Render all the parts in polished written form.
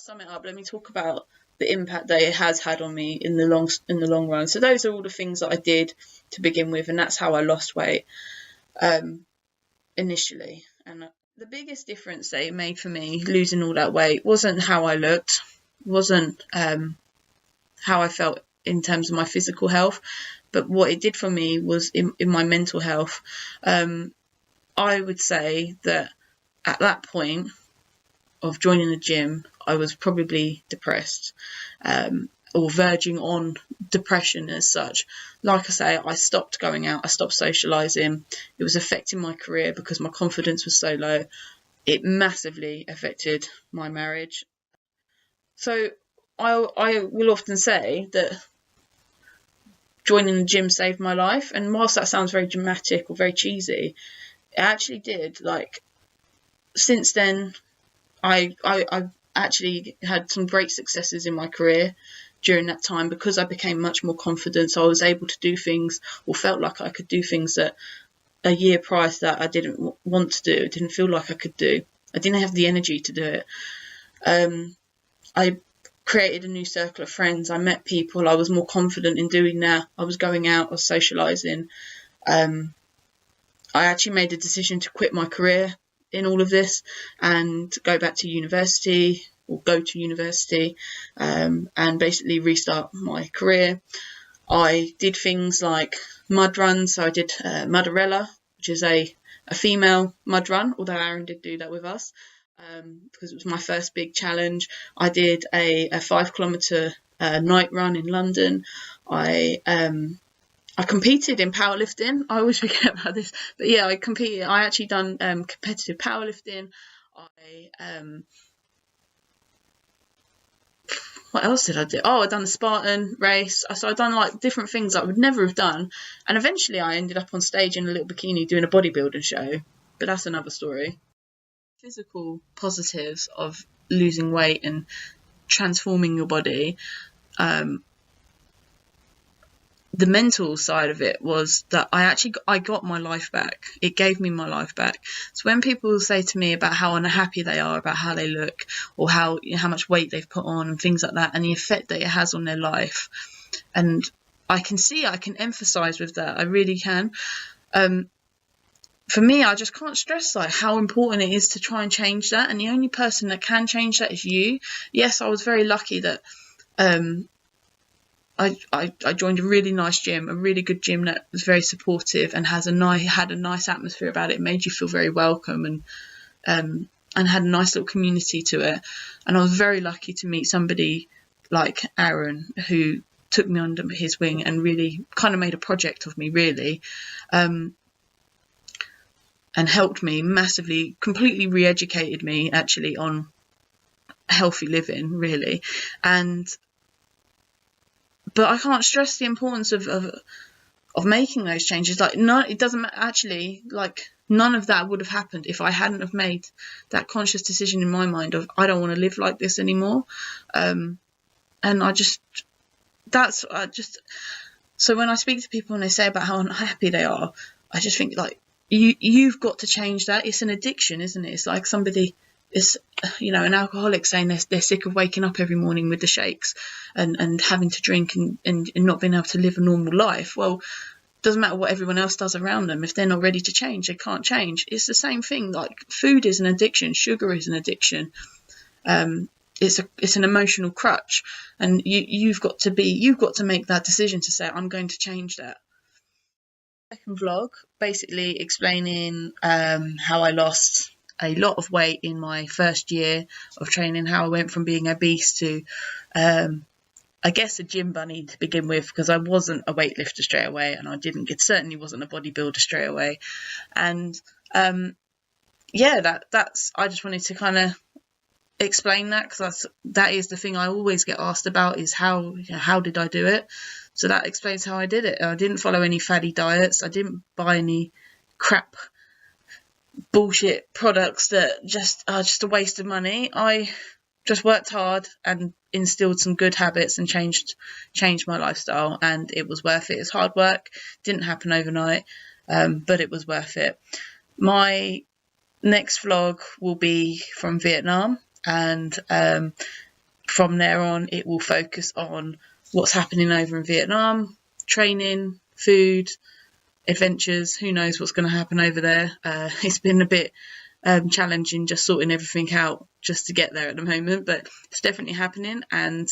sum it up, let me talk about the impact that it has had on me in the long run. So those are all the things that I did to begin with, and that's how I lost weight initially. And the biggest difference that it made for me losing all that weight wasn't how I looked, wasn't how I felt in terms of my physical health, but what it did for me was in my mental health. I would say that at that point of joining the gym, I was probably depressed, or verging on depression as such. Like I say, I stopped going out, I stopped socialising. It was affecting my career because my confidence was so low. It massively affected my marriage. So I will often say that joining the gym saved my life, and whilst that sounds very dramatic or very cheesy, it actually did. Like, since then, I actually had some great successes in my career during that time because I became much more confident. So I was able to do things, or felt like I could do things that a year prior to that I didn't want to do. It didn't feel like I could do. I didn't have the energy to do it. I created a new circle of friends. I met people. I was more confident in doing that. I was going out, I was socialising. I actually made a decision to quit my career in all of this and go back to university, or go to university, and basically restart my career. I did things like mud runs. So I did Mudderella, which is a female mud run, although Aaron did do that with us, because it was my first big challenge. I did a 5 kilometre night run in London. I competed in powerlifting. I always forget about this, but yeah, I competed. I actually done competitive powerlifting. What else did I do? Oh, I done a Spartan race. So I done like different things that I would never have done. And eventually I ended up on stage in a little bikini doing a bodybuilder show. But that's another story. Physical positives of losing weight and transforming your body. The mental side of it was that I got my life back. It gave me my life back. So when people say to me about how unhappy they are about how they look, or how much weight they've put on and things like that, and the effect that it has on their life, and I can empathise with that. I really can. For me, I just can't stress like how important it is to try and change that. And the only person that can change that is you. Yes, I was very lucky that I joined a really nice gym, a really good gym that was very supportive and had a nice atmosphere about it. It made you feel very welcome, and had a nice little community to it. And I was very lucky to meet somebody like Aaron, who took me under his wing and really kind of made a project of me, really, and helped me massively, completely re-educated me actually on healthy living, really. But I can't stress the importance of making those changes. Like, it doesn't actually, like, none of that would have happened if I hadn't have made that conscious decision in my mind of I don't want to live like this anymore. And so when I speak to people and they say about how unhappy they are, I just think like you've got to change that. It's an addiction, isn't it? It's like somebody. It's, an alcoholic saying they're sick of waking up every morning with the shakes and having to drink and not being able to live a normal life. Well, it doesn't matter what everyone else does around them. If they're not ready to change, they can't change. It's the same thing. Like, food is an addiction. Sugar is an addiction. It's an emotional crutch. And you've got to make that decision to say, I'm going to change that. Second vlog, basically explaining how I lost a lot of weight in my first year of training, how I went from being obese to, I guess, a gym bunny to begin with, because I wasn't a weightlifter straight away, and I certainly wasn't a bodybuilder straight away. And that's I just wanted to kind of explain that, because that is the thing I always get asked about, is how did I do it? So that explains how I did it. I didn't follow any faddy diets. I didn't buy any crap bullshit products that are just a waste of money. I just worked hard and instilled some good habits and changed my lifestyle, and it was worth it. It's hard work, didn't happen overnight, but it was worth it. My next vlog will be from Vietnam, and from there on, it will focus on what's happening over in Vietnam, training, food, adventures. Who knows what's going to happen over there. It's been a bit challenging just sorting everything out just to get there at the moment, but it's definitely happening, and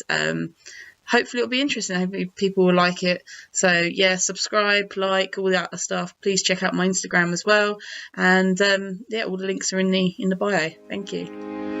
hopefully it'll be interesting. Hopefully people will like it. So yeah, subscribe, like, all that stuff. Please check out my Instagram as well, and yeah, all the links are in the bio. Thank you.